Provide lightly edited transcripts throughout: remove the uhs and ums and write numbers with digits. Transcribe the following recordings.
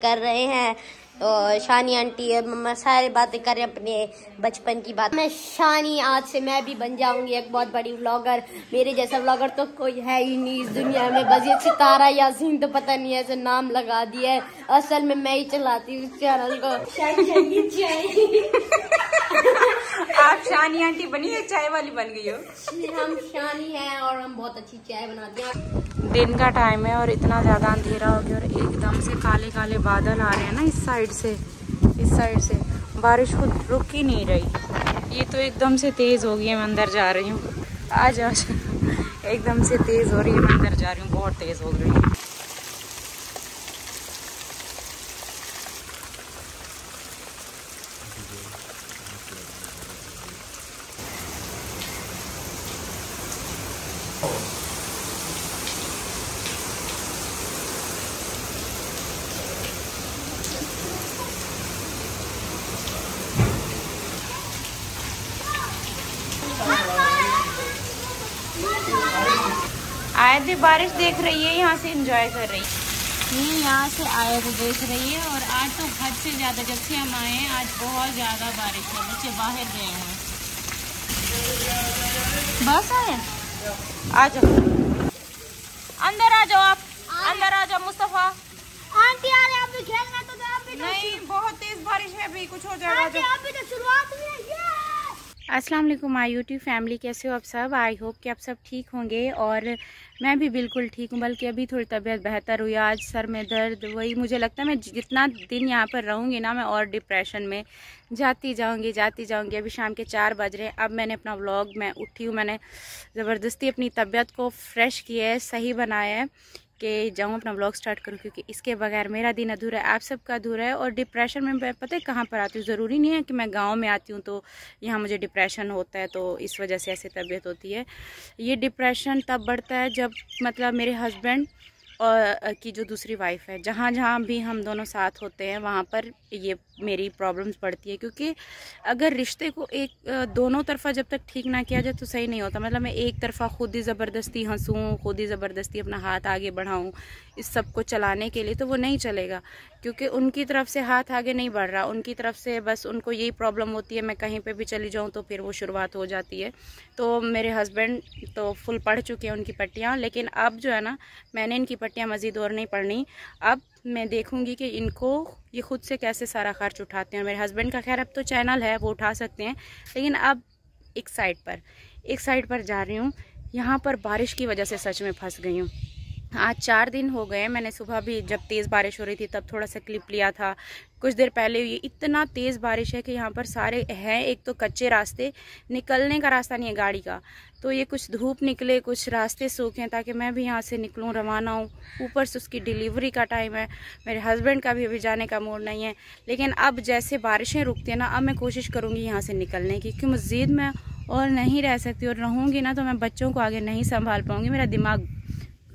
कर रहे हैं और शानी आंटी और मम्मा सारे बातें कर रहे हैं अपने बचपन की बात। मैं शानी, आज से मैं भी बन जाऊंगी एक बहुत बड़ी व्लॉगर। मेरे जैसा व्लॉगर तो कोई है ही नहीं इस दुनिया में, बस ये सितारा यासीन तो पता नहीं ऐसे नाम लगा दिया है, असल में मैं ही चलाती हूँ इस चैनल को। आप शानी आंटी बनी है, चाय वाली बन गई हो। हम शानी हैं और हम बहुत अच्छी चाय बनाते हैं। दिन का टाइम है और इतना ज़्यादा अंधेरा हो गया और एकदम से काले काले बादल आ रहे हैं ना इस साइड से बारिश खुद रुक ही नहीं रही। ये तो एकदम से तेज़ हो गई है। मैं अंदर जा रही हूँ, आज एकदम से तेज़ हो रही है। मैं अंदर जा रही हूँ, बहुत तेज़ हो रही है। आए थे, बारिश देख रही है, यहाँ से एंजॉय कर रही है। ये यहाँ से आए थे देख रही है। और आज तो हद से ज़्यादा, जब से हम आए हैं आज बहुत ज़्यादा बारिश है। बच्चे बाहर गए हैं, बस आए। आ जाओ अंदर, आ जाओ आप अंदर आ जाओ। मुस्तफा आंटी आ रहे, आप भी खेलना तो आप भी नहीं, बहुत तेज बारिश है, अभी कुछ हो जाएगा। अभी तो शुरुआत हुई है। अस्सलाम वालेकुम माय यूट्यूब फैमिली, कैसे हो आप सब। आई होप कि आप सब ठीक होंगे और मैं भी बिल्कुल ठीक हूँ, बल्कि अभी थोड़ी तबीयत बेहतर हुई। आज सर में दर्द, वही मुझे लगता है मैं जितना दिन यहाँ पर रहूँगी ना, मैं और डिप्रेशन में जाती जाऊँगी। अभी शाम के 4 बज रहे हैं। अब मैंने अपना व्लॉग, मैं उठी हूँ, मैंने ज़बरदस्ती अपनी तबीयत को फ्रेश किया है, सही बनाया है कि जाऊँ अपना व्लॉग स्टार्ट करूँ, क्योंकि इसके बगैर मेरा दिन अधूरा है, आप सबका अधूरा है। और डिप्रेशन में मैं पता है कहाँ पर आती हूँ। ज़रूरी नहीं है कि मैं गांव में आती हूँ तो यहाँ मुझे डिप्रेशन होता है, तो इस वजह से ऐसी तबीयत होती है। ये डिप्रेशन तब बढ़ता है जब मतलब मेरे हस्बैंड और की जो दूसरी वाइफ है, जहाँ भी हम दोनों साथ होते हैं वहाँ पर ये मेरी प्रॉब्लम्स बढ़ती है। क्योंकि अगर रिश्ते को दोनों तरफा जब तक ठीक ना किया जाए तो सही नहीं होता। मतलब मैं एक तरफा खुद ही ज़बरदस्ती हंसूँ, खुद ही ज़बरदस्ती अपना हाथ आगे बढ़ाऊँ इस सब को चलाने के लिए, तो वो नहीं चलेगा। क्योंकि उनकी तरफ से हाथ आगे नहीं बढ़ रहा, उनकी तरफ से बस उनको यही प्रॉब्लम होती है, मैं कहीं पे भी चली जाऊँ तो फिर वो शुरुआत हो जाती है। तो मेरे हस्बैंड तो फुल पढ़ चुके हैं उनकी पट्टियाँ, लेकिन अब जो है ना, मैंने इनकी पट्टियाँ मज़ीद और नहीं पढ़नी। अब मैं देखूंगी कि इनको ये खुद से कैसे सारा खर्च उठाते हैं। मेरे हस्बैंड का खैर अब तो चैनल है, वो उठा सकते हैं, लेकिन अब एक साइड पर जा रही हूँ। यहाँ पर बारिश की वजह से सच में फंस गई हूँ। आज 4 दिन हो गए। मैंने सुबह भी जब तेज़ बारिश हो रही थी तब थोड़ा सा क्लिप लिया था। कुछ देर पहले ये इतना तेज़ बारिश है कि यहाँ पर सारे हैं, एक तो कच्चे रास्ते, निकलने का रास्ता नहीं है गाड़ी का, तो ये कुछ धूप निकले, कुछ रास्ते सूखे ताकि मैं भी यहाँ से निकलूँ, रवाना हूँ। ऊपर से उसकी डिलीवरी का टाइम है, मेरे हस्बैंड का भी अभी जाने का मूड नहीं है। लेकिन अब जैसे बारिशें रुकती हैं ना, अब मैं कोशिश करूँगी यहाँ से निकलने की, क्योंकि मज़ीद मैं और नहीं रह सकती। और रहूँगी ना तो मैं बच्चों को आगे नहीं संभाल पाऊँगी, मेरा दिमाग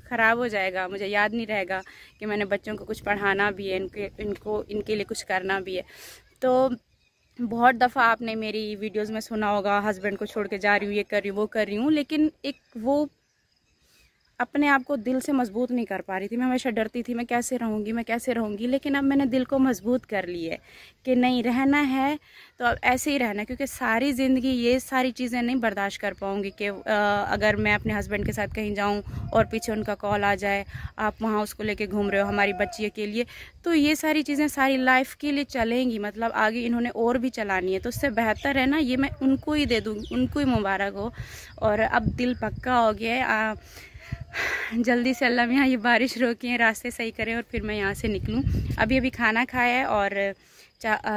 ख़राब हो जाएगा, मुझे याद नहीं रहेगा कि मैंने बच्चों को कुछ पढ़ाना भी है, इनके लिए कुछ करना भी है। तो बहुत दफ़ा आपने मेरी वीडियोस में सुना होगा, हस्बैंड को छोड़ के जा रही हूँ, ये कर रही हूँ, वो कर रही हूँ, लेकिन एक वो अपने आप को दिल से मजबूत नहीं कर पा रही थी। मैं हमेशा डरती थी मैं कैसे रहूँगी, लेकिन अब मैंने दिल को मजबूत कर ली है कि नहीं, रहना है तो अब ऐसे ही रहना। क्योंकि सारी ज़िंदगी ये सारी चीज़ें नहीं बर्दाश्त कर पाऊँगी कि अगर मैं अपने हस्बैंड के साथ कहीं जाऊँ और पीछे उनका कॉल आ जाए, आप वहाँ उसको लेके घूम रहे हो हमारी बच्ची के लिए, तो ये सारी चीज़ें सारी लाइफ के लिए चलेंगी, मतलब आगे इन्होंने और भी चलानी है। तो उससे बेहतर है ना ये मैं उनको ही दे दूँगी, उनको ही मुबारक हो। और अब दिल पक्का हो गया है, जल्दी से अल्लाह में यहाँ ये बारिश रोकी है, रास्ते सही करें और फिर मैं यहाँ से निकलूँ। अभी खाना खाया है और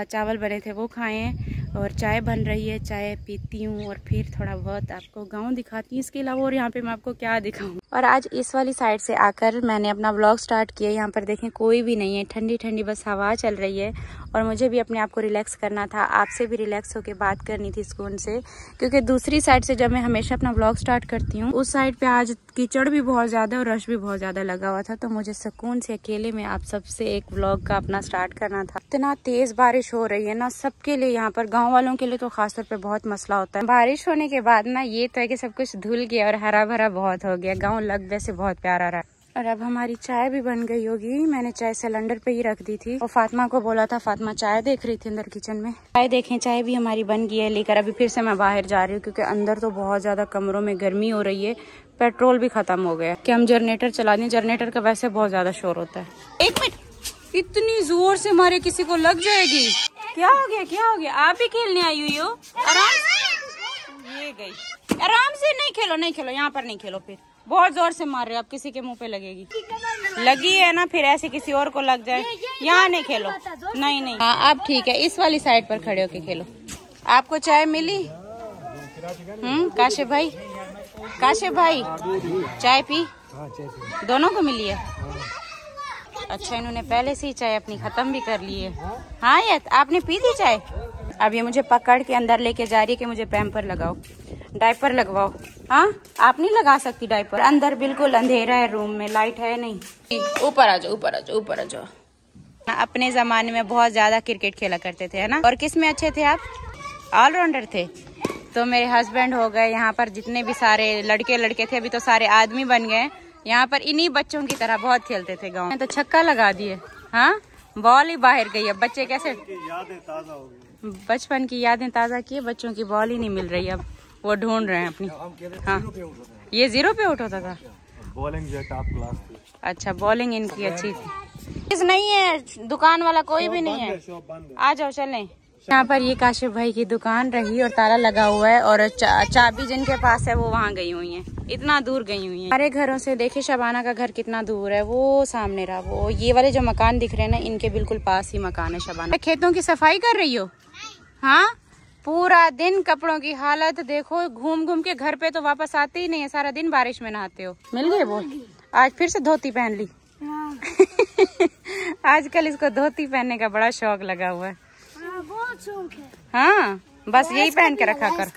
चावल बने थे वो खाए हैं और चाय बन रही है, चाय पीती हूँ और फिर थोड़ा बहुत आपको गांव दिखाती हूँ। इसके अलावा और यहाँ पे मैं आपको क्या दिखाऊँ। और आज इस वाली साइड से आकर मैंने अपना व्लॉग स्टार्ट किया। यहाँ पर देखें कोई भी नहीं है, ठंडी ठंडी बस हवा चल रही है और मुझे भी अपने आप को रिलैक्स करना था, आपसे भी रिलैक्स होकर बात करनी थी सुकून से। क्योंकि दूसरी साइड से जब मैं हमेशा अपना व्लॉग स्टार्ट करती हूँ, उस साइड पे आज कीचड़ भी बहुत ज़्यादा और रश भी बहुत ज़्यादा लगा हुआ था, तो मुझे सुकून से अकेले में आप सबसे एक व्लॉग का अपना स्टार्ट करना था। इतना तेज़ बारिश हो रही है ना, सबके लिए, यहाँ पर गाँव वालों के लिए तो खासतौर पे बहुत मसला होता है। बारिश होने के बाद ना ये तो है कि सब कुछ धुल गया और हरा भरा बहुत हो गया, गाँव लग वैसे बहुत प्यारा रहा। और अब हमारी चाय भी बन गई होगी। मैंने चाय सिलेंडर पे ही रख दी थी और फातिमा को बोला था, फातिमा चाय देख रही थी अंदर किचन में। चाय देखें, चाय भी हमारी बन गई है लेकर। अभी फिर से मैं बाहर जा रही हूँ क्योंकि अंदर तो बहुत ज्यादा कमरों में गर्मी हो रही है, पेट्रोल भी खत्म हो गया कि हम जनरेटर चला दें। जनरेटर का वैसे बहुत ज्यादा शोर होता है। एक मिनट, इतनी जोर से मारे किसी को लग जाएगी। क्या हो गया, क्या हो गया? आप ही खेलने आई हुई हो? आराम से, ये गई। आराम से, नहीं खेलो, नहीं खेलो, यहाँ पर नहीं खेलो। फिर बहुत जोर से मार रहे हो आप, किसी के मुंह पे लगेगी। लगी है ना, फिर ऐसे किसी और को लग जाए। यहाँ नहीं खेलो, नहीं नहीं। हाँ अब ठीक है, इस वाली साइड पर खड़े होके खेलो। आपको चाय मिली? काशिफ भाई, काशिफ भाई चाय पी? दोनों को मिली है? अच्छा, इन्होंने पहले से ही चाय अपनी खत्म भी कर ली है। हाँ यार, आपने पी दी चाय? अब ये मुझे पकड़ के अंदर लेके जा रही है कि मुझे पैम्पर लगाओ, डायपर लगवाओ। हाँ, आप नहीं लगा सकती डायपर। अंदर बिल्कुल अंधेरा है, रूम में लाइट है नहीं। ऊपर आ जाओ, ऊपर आ जाओ, ऊपर आ जाओ। अपने जमाने में बहुत ज्यादा क्रिकेट खेला करते थे, है ना? और किस में अच्छे थे आप? ऑलराउंडर थे। तो मेरे हस्बैंड हो गए, यहाँ पर जितने भी सारे लड़के थे अभी तो सारे आदमी बन गए। यहाँ पर इन्हीं बच्चों की तरह बहुत खेलते थे गाँव में। तो छक्का लगा दिए। हाँ, बॉल ही बाहर गई। अब बच्चे कैसे, यादें ताजा हो गई, बचपन की यादें ताजा की। बच्चों की बॉल ही नहीं मिल रही, अब वो ढूंढ रहे हैं अपनी। हाँ, ये 0 पे आउट होता था। बॉलिंग जो टॉप क्लास थी। अच्छा, बॉलिंग इनकी अच्छी थी। इस नहीं है, दुकान वाला कोई भी नहीं है। आ जाओ चलें। यहाँ पर ये काशिफ भाई की दुकान रही और ताला लगा हुआ है और चाबी जिनके पास है वो वहाँ गई हुई हैं, इतना दूर गई हुई हैं। हमारे घरों से देखिए शबाना का घर कितना दूर है, वो सामने रहा। वो ये वाले जो मकान दिख रहे हैं ना, इनके बिल्कुल पास ही मकान है शबाना। खेतों की सफाई कर रही हो? हाँ, पूरा दिन कपड़ों की हालत देखो, घूम घूम के घर पे तो वापस आते ही नहीं है, सारा दिन बारिश में नहाते हो। मिल गए वो? आज फिर से धोती पहन ली। आजकल इसको धोती पहनने का बड़ा शौक लगा हुआ है। बहुत शौक है। हाँ, बस यही पहन के रखा कर।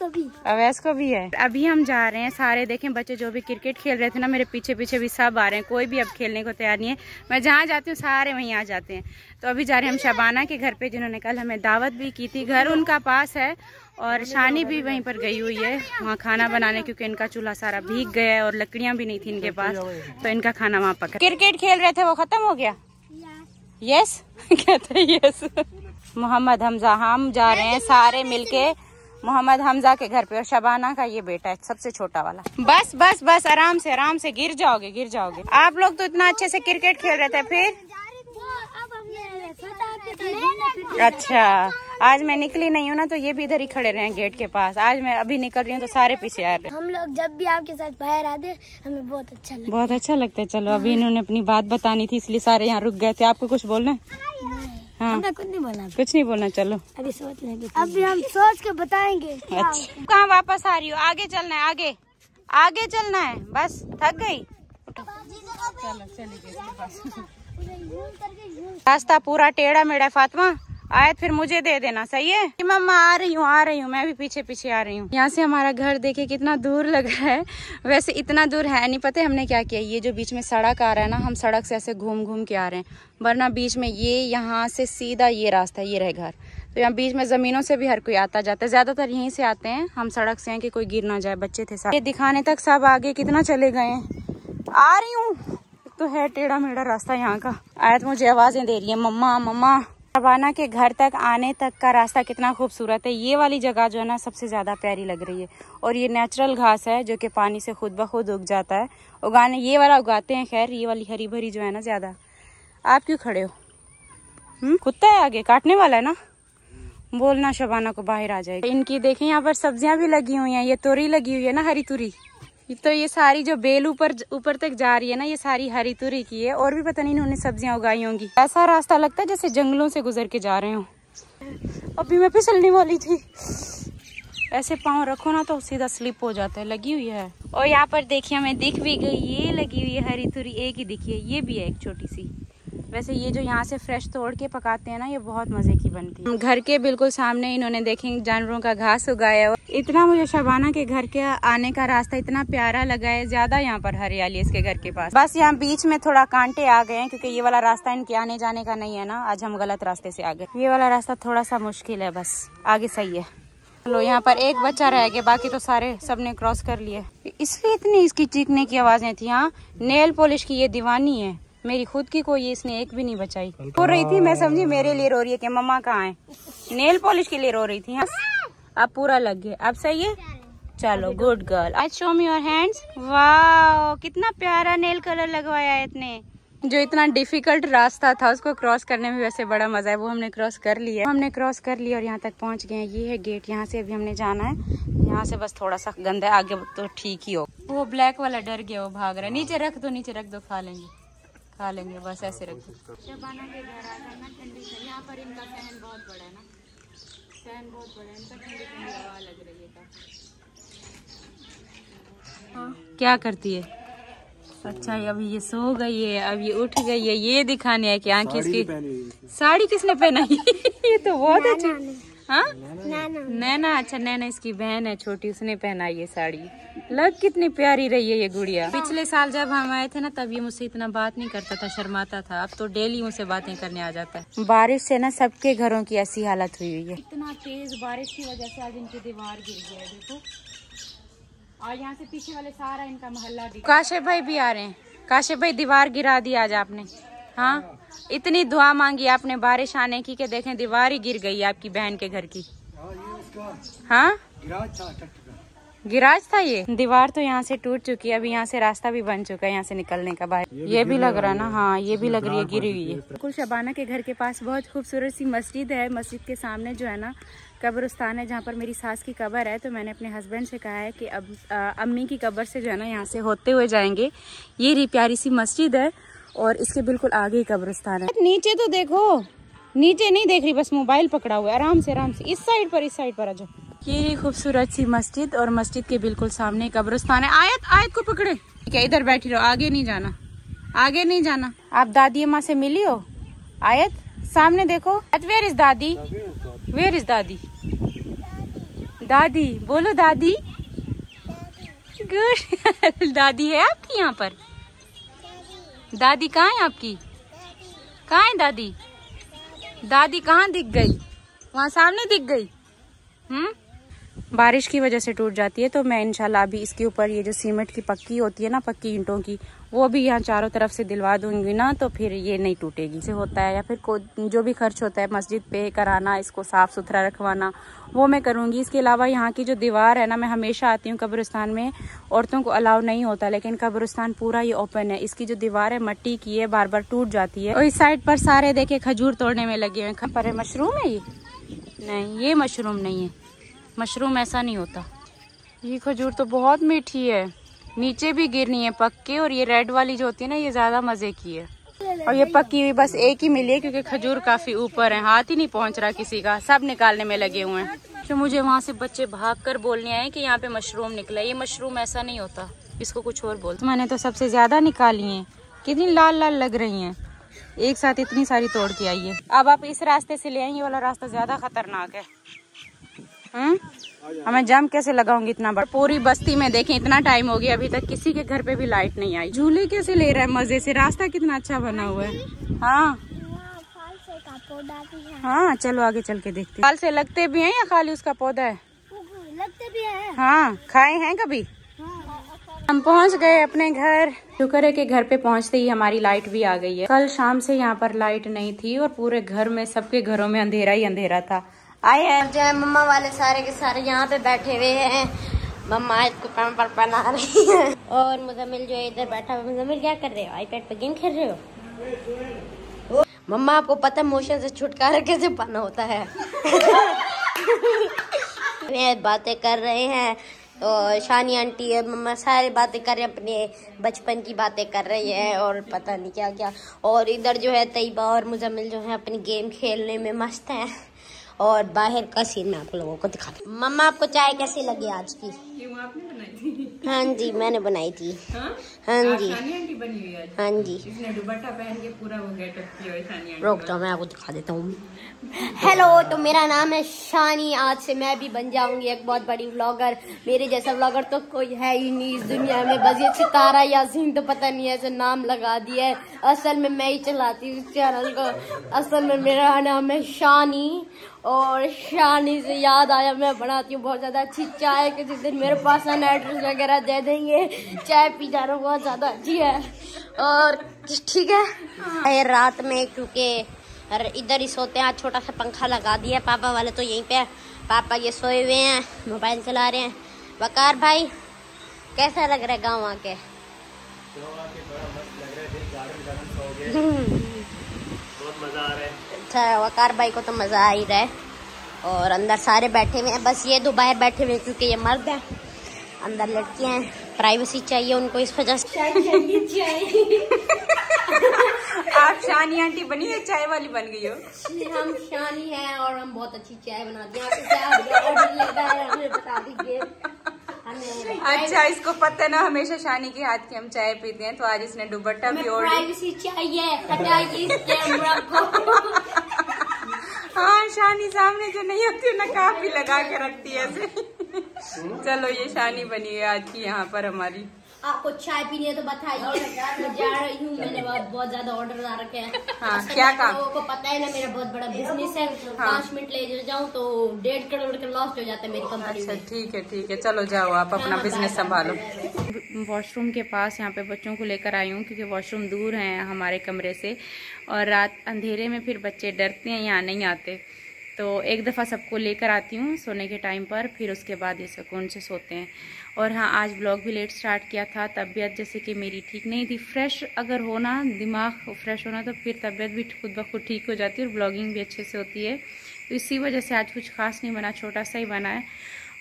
अवैस को भी है। अभी हम जा रहे हैं, सारे देखें बच्चे जो भी क्रिकेट खेल रहे थे ना, मेरे पीछे पीछे भी सब आ रहे हैं। कोई भी अब खेलने को तैयार नहीं है। मैं जहाँ जाती हूँ सारे वहीं आ जाते हैं। तो अभी जा रहे हैं हम शबाना के घर पे, जिन्होंने कल हमें दावत भी की थी। घर उनका पास है और शानी भी वहीं पर गई हुई है वहाँ खाना बनाने, क्योंकि इनका चूल्हा सारा भीग गया है और लकड़ियाँ भी नहीं थी इनके पास, तो इनका खाना वहाँ पका। क्रिकेट खेल रहे थे, वो खत्म हो गया? यस कहते यस। मोहम्मद हमजा, हम जा रहे हैं सारे मिलके मोहम्मद हमजा के घर पे। और शबाना का ये बेटा है सबसे छोटा वाला। बस बस बस, आराम से आराम से, गिर जाओगे गिर जाओगे। आप लोग तो इतना अच्छे से क्रिकेट खेल रहे थे, फिर? अच्छा, आज मैं निकली नहीं हूँ ना, तो ये भी इधर ही खड़े रहे गेट के पास। आज मैं अभी निकल रही हूँ तो सारे पीछे आ रहे हैं। हम लोग जब भी आपके साथ बाहर आते हमें बहुत अच्छा लगता है। बहुत अच्छा लगता है। चलो, अभी इन्होंने अपनी बात बतानी थी इसलिए सारे यहाँ रुक गए थे। आपको कुछ बोलना है? हाँ, कुछ नहीं बोलना। कुछ नहीं बोलना। चलो अभी सोच लेंगे, अभी हम सोच के बताएंगे। अच्छा, कहाँ वापस आ रही हो? आगे चलना है, आगे आगे चलना है। बस थक गई? चलो चलिए। रास्ता पूरा टेढ़ा मेढ़ा। फातिमा आयत फिर मुझे दे देना, सही है? मम्मा आ रही हूँ, मैं भी पीछे पीछे आ रही हूँ। यहाँ से हमारा घर देखिए कितना दूर लग रहा है। वैसे इतना दूर है नहीं। पता है हमने क्या किया? ये जो बीच में सड़क आ रहा है ना, हम सड़क से ऐसे घूम घूम के आ रहे हैं, वरना बीच में ये यहाँ से सीधा ये रास्ता है, ये रहे घर। तो यहाँ बीच में जमीनों से भी हर कोई आता जाता है, ज्यादातर यहीं से आते हैं। हम सड़क से हैं कि कोई गिर ना जाए। बच्चे थे सब, ये दिखाने तक सब आगे कितना चले गए हैं। आ रही हूँ, तो है टेढ़ा मेढ़ा रास्ता यहाँ का। आयत मुझे आवाजें दे रही है, मम्मा मम्मा। शबाना के घर तक आने तक का रास्ता कितना खूबसूरत है। ये वाली जगह जो है ना सबसे ज्यादा प्यारी लग रही है। और ये नेचुरल घास है जो कि पानी से खुद ब खुद उग जाता है। उगाने ये वाला उगाते हैं, खैर ये वाली हरी भरी जो है ना ज्यादा। आप क्यों खड़े हो? कुत्ता है आगे, काटने वाला है ना। बोलना शबाना को बाहर आ जाएगी। इनकी देखें यहाँ पर सब्जियां भी लगी हुई हैं। ये तोरी लगी हुई है ना, हरी तुरी। तो ये सारी जो बेल ऊपर तक जा रही है ना, ये सारी हरी तुरी की है। और भी पता नहीं इन्होंने सब्जियां उगाई होंगी। ऐसा रास्ता लगता है जैसे जंगलों से गुजर के जा रहे हो। अभी मैं फिसलने वाली थी। ऐसे पाँव रखो ना तो सीधा स्लिप हो जाता है। लगी हुई है। और यहाँ पर देखिए हमें दिख भी गई, ये लगी हुई है हरी तुरी। एक ही दिखी है, ये भी है एक छोटी सी। वैसे ये जो यहाँ से फ्रेश तोड़ के पकाते हैं ना, ये बहुत मजे की बनती है। घर के बिल्कुल सामने इन्होंने देखें जानवरों का घास उगाया है। इतना मुझे शबाना के घर के आने का रास्ता इतना प्यारा लगा है। ज्यादा यहाँ पर हरियाली है इसके घर के पास। बस यहाँ बीच में थोड़ा कांटे आ गए हैं क्योंकि ये वाला रास्ता इनके आने जाने का नहीं है ना। आज हम गलत रास्ते से आ गए। ये वाला रास्ता थोड़ा सा मुश्किल है, बस आगे सही है। चलो, यहाँ पर एक बच्चा रह गया, बाकी तो सारे सबने क्रॉस कर लिए। इसलिए इतनी इसकी चीखने की आवाजें थी। हाँ, नेल पॉलिश की ये दीवानी है, मेरी खुद की कोई इसने एक भी नहीं बचाई। रो रही थी, मैं समझी मेरे लिए रो रही है कि मम्मा कहाँ है, नेल पॉलिश के लिए रो रही थी। हाँ, अब पूरा लग गया, अब सही है। चलो गुड गर्ल। आज शो मी योर हैंड्स। वाह, कितना प्यारा नेल कलर लगवाया है इतने। जो इतना डिफिकल्ट रास्ता था उसको क्रॉस करने में वैसे बड़ा मजा है, वो हमने क्रॉस कर लिया। हमने क्रॉस कर लिया और यहाँ तक पहुँच गए हैं। ये है गेट, यहाँ से अभी हमने जाना है। यहाँ से बस थोड़ा सा गंदा है, आगे तो ठीक ही हो। वो ब्लैक वाला डर गया, वो भाग रहा है। नीचे रख दो, नीचे रख दो, खा लेंगे खा लेंगे, बस ऐसे रख दो। शबाना के घर आ जाना ठंडी से। यहाँ पर इनका फैन बहुत बड़ा है ना, फैन बहुत बड़ा है इनका, ठंडी ठंडी हवा लग रही है। हाँ, क्या करती है? अच्छा, अभी ये सो गई है, अब ये उठ गई है। ये दिखाने है कि आंखें इसकी। साड़ी किसने पहनाई? ये तो बहुत अच्छी। हाँ, नैना। अच्छा, नैना इसकी बहन है छोटी, उसने पहनाई है साड़ी। लग कितनी प्यारी रही है ये गुड़िया। पिछले साल जब हम आए थे ना, तब ये मुझसे इतना बात नहीं करता था, शर्माता था। अब तो डेली मुझसे बातें करने आ जाता है। बारिश से ना सबके घरों की ऐसी हालत हुई है। इतना तेज बारिश की वजह से आज इनकी दीवार गिर गया है, देखो। और यहाँ से पीछे वाले सारा इनका मोहल्ला। काशिफ भाई भी आ रहे हैं। काशिफ भाई, दीवार गिरा दी आज आपने। हाँ, इतनी दुआ मांगी आपने बारिश आने की कि देखें दीवार ही गिर गई आपकी बहन के घर की। हाँ, गिराज था ये। दीवार तो यहाँ से टूट चुकी है, अभी यहाँ से रास्ता भी बन चुका है यहाँ से निकलने का बाहर। ये भी लग रहा है ना। हाँ, ये भी लग रही है गिरी हुई है। बिल्कुल शबाना के घर के पास बहुत खूबसूरत सी मस्जिद है। मस्जिद के सामने जो है ना कब्रिस्तान है, जहाँ पर मेरी सास की कब्र है। तो मैंने अपने हस्बैंड से कहा है कि अब अम्मी की कब्र से जो है ना यहाँ से होते हुए जाएंगे। ये रही प्यारी सी मस्जिद है और इसके बिल्कुल आगे ही कब्रिस्तान है। नीचे तो देखो, नीचे नहीं देख रही, बस मोबाइल पकड़ा हुआ है। आराम से इस साइड पर आ जाओ। ये रही खूबसूरत सी मस्जिद और मस्जिद के बिल्कुल सामने कब्रिस्तान है। आयत को पकड़े, ठीक है, इधर बैठी रहो, आगे नहीं जाना, आगे नहीं जाना। आप दादी अम्मा से मिली हो? आयत सामने देखो। वेयर इज दादी? वेयर इज दादी? दादी बोलो, दादी। गुड। दादी है आपकी यहाँ पर? दादी कहाँ है आपकी? कहाँ है दादी? दादी कहाँ दिख गई? वहाँ सामने दिख गई। बारिश की वजह से टूट जाती है, तो मैं इंशाल्लाह अभी इसके ऊपर ये जो सीमेंट की पक्की होती है ना, पक्की ईंटों की, वो भी यहाँ चारों तरफ से दिलवा दूंगी ना, तो फिर ये नहीं टूटेगी। से होता है या फिर जो भी खर्च होता है मस्जिद पे कराना, इसको साफ सुथरा रखवाना, वो मैं करूँगी। इसके अलावा यहाँ की जो दीवार है ना, मैं हमेशा आती हूँ कब्रिस्तान में, औरतों को अलाउ नहीं होता, लेकिन कब्रिस्तान पूरा ये ओपन है। इसकी जो दीवार है मट्टी की है, बार बार टूट जाती है। और इस साइड पर सारे देखे खजूर तोड़ने में लगे हुए हैं। पर मशरूम है ये? नहीं, ये मशरूम नहीं है, मशरूम ऐसा नहीं होता। ये खजूर तो बहुत मीठी है, नीचे भी गिरनी है पक्के। और ये रेड वाली जो होती है ना, ये ज्यादा मजे की है। और ये पक्की हुई बस एक ही मिली है, क्योंकि खजूर काफी ऊपर है, हाथ ही नहीं पहुंच रहा किसी का, सब निकालने में लगे हुए हैं। तो मुझे वहाँ से बच्चे भागकर बोलने आए कि यहाँ पे मशरूम निकला। ये मशरूम ऐसा नहीं होता, इसको कुछ और बोलते। मैंने तो सबसे ज्यादा निकाली है, कितनी लाल लाल लग रही है, एक साथ इतनी सारी तोड़ के आई है। अब आप इस रास्ते से ले आए, ये वाला रास्ता ज्यादा खतरनाक है। हमें जम कैसे लगाऊंगी इतना बड़ा? पूरी बस्ती में देखें, इतना टाइम हो गया, अभी तक किसी के घर पे भी लाइट नहीं आई। झूले कैसे ले रहा है मजे से, रास्ता कितना अच्छा बना हुआ है। हाँ हाँ, चलो आगे चल के देखते हैं। फल से लगते भी हैं या खाली उसका पौधा है? लगते भी हैं। हाँ, खाए हैं कभी? हम पहुंच गए अपने घर। शुक्र है कि घर पे पहुंचते ही हमारी लाइट भी आ गई है। कल शाम से यहाँ पर लाइट नहीं थी और पूरे घर में, सबके घरों में अंधेरा ही अंधेरा था। आए हैं जो है मम्मा वाले सारे के सारे यहाँ पे बैठे हुए हैं। मम्मा इसको काम पर बना रही है और मुजम्मिल जो है इधर बैठा हुआ। मुजम्मिल क्या कर रहे हो? आईपैड पे गेम खेल रहे हो? मम्मा आपको पता मोशन से छुटकारा कैसे पाना होता है? बातें कर रहे हैं और शानी आंटी है, मम्मा सारे बातें कर रहे हैं, अपने बचपन की बातें कर रही है और पता नहीं क्या क्या। और इधर जो है तैयबा और मुजम्मिल जो है अपनी गेम खेलने में मस्त हैं। और बाहर का सीन मैं आप लोगों को दिखाती हूँ। मम्मा आपको चाय कैसी लगी आज की? क्यों, आपने बनाई थी? हाँ जी, मैंने बनाई थी। हाँ जी, आंटी बनी हुई है। हाँ जी, इसने दुपट्टा पहन के पूरा वो गेटअप किया है शानी आंटी। रुक जाओ, मैं आपको दिखा देता हूँ। हेलो, तो मेरा नाम है शानी। आज से मैं भी बन जाऊंगी एक बहुत बड़ी व्लॉगर। मेरे जैसा व्लॉगर तो कोई है ही नहीं इस दुनिया में, बस ये सितारा यासीन तो पता नहीं ऐसे नाम लगा दिया है। असल में मैं ही चलाती हूँ इस चैनल को। असल में मेरा नाम है शानी और शानी से याद आया, मैं बनाती हूँ बहुत ज़्यादा अच्छी चाय। किसी दिन मेरे पास एड्रेस वगैरह दे देंगे, चाय पी जाना बहुत ज़्यादा अच्छी है। और ठीक है, रात में क्योंकि इधर ही सोते हैं, आज छोटा सा पंखा लगा दिया, पापा वाले तो यहीं पे है। पापा ये सोए हुए हैं, मोबाइल चला रहे हैं। वकार भाई कैसा लग रहा है गाँव आके? बहुत मजा आ रहा है। अच्छा, वकार भाई को तो मजा आ ही रहा है। और अंदर सारे बैठे हुए हैं, बस ये दो बाहर बैठे हुए हैं क्योंकि ये मर्द है, अंदर लड़कियां हैं, प्राइवेसी चाहिए उनको, इस वजह से आप शानी आंटी बनी है, चाय वाली बन गई हो। हम शानी हैं और हम बहुत अच्छी चाय बनाते हैं। आपको क्या लेता है हमें बता दीजिए। अच्छा, इसको पता है ना, हमेशा शानी के हाथ की हम चाय पीते हैं, तो आज इसने दुपट्टा भी ओढ़ प्राइवेसी चाहिए, हटाइए इस कैमरा को। हाँ, शानी सामने जो नहीं होती ना, काफी लगा के रखती है ऐसे। चलो, ये शानी बनी है आज की यहाँ पर हमारी। आपको चाय पीनी है तो बताइए, मैं जा रही हूँ। मैंने बहुत ज्यादा ऑर्डर आ रखे हैं। हाँ, क्या काम? लोगों को पता है ना, मेरा बहुत बड़ा बिजनेस है। 5 मिनट ले जाऊँ तो 1.5 करोड़ का लॉस हो जाता है मेरी कंपनी में। ठीक है, चलो जाओ, आप अपना बिजनेस संभालो। वॉशरूम के पास यहाँ पे बच्चों को लेकर आई हूँ क्योंकि वॉशरूम दूर है हमारे कमरे से, और रात अंधेरे में फिर बच्चे डरते हैं, यहाँ नहीं आते। तो एक दफ़ा सबको लेकर आती हूँ सोने के टाइम पर, फिर उसके बाद ये सुकून से सोते हैं। और हाँ, आज ब्लॉग भी लेट स्टार्ट किया था। तबीयत जैसे कि मेरी ठीक नहीं थी। फ्रेश अगर होना, दिमाग फ्रेश होना, तो फिर तबीयत भी खुद ब खुद ठीक हो जाती है और ब्लॉगिंग भी अच्छे से होती है। तो इसी वजह से आज कुछ खास नहीं बना, छोटा सा ही बना है।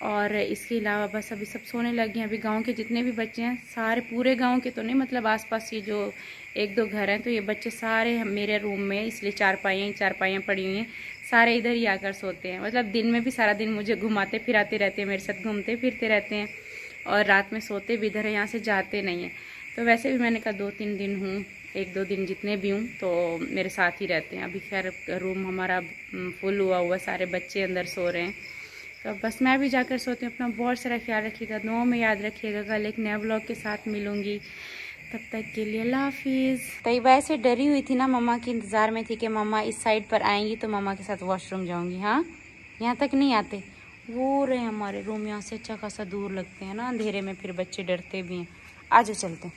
और इसके अलावा बस अभी सब सोने लगे हैं। अभी गांव के जितने भी बच्चे हैं सारे, पूरे गांव के तो नहीं, मतलब आसपास ये जो 1-2 घर हैं, तो ये बच्चे सारे मेरे रूम में, इसलिए चारपाइयाँ पड़ी हुई हैं, सारे इधर ही आकर सोते हैं। मतलब दिन में भी सारा दिन मुझे घुमाते फिराते रहते हैं, मेरे साथ घूमते फिरते रहते हैं, और रात में सोते भी इधर है, यहाँ से जाते नहीं हैं। तो वैसे भी मैंने कहा 2-3 दिन हूँ, 1-2 दिन जितने भी हूँ तो मेरे साथ ही रहते हैं। अभी खैर रूम हमारा फुल हुआ, सारे बच्चे अंदर सो रहे हैं। तो बस मैं भी जाकर सोती हूँ। अपना बहुत सारा ख्याल रखिएगा, दुआओं में याद रखिएगा। कल एक नया ब्लॉग के साथ मिलूंगी, तब तक के लिए अल्लाह हाफिज़। तैयबा ऐसे डरी हुई थी ना, मम्मा के इंतज़ार में थी कि मम्मा इस साइड पर आएंगी तो मम्मा के साथ वॉशरूम जाऊंगी। हाँ, यहाँ तक नहीं आते, वो रहे हमारे रूम यहाँ से अच्छा खासा दूर लगते हैं ना अंधेरे में, फिर बच्चे डरते भी हैं। आजो चलते हैं।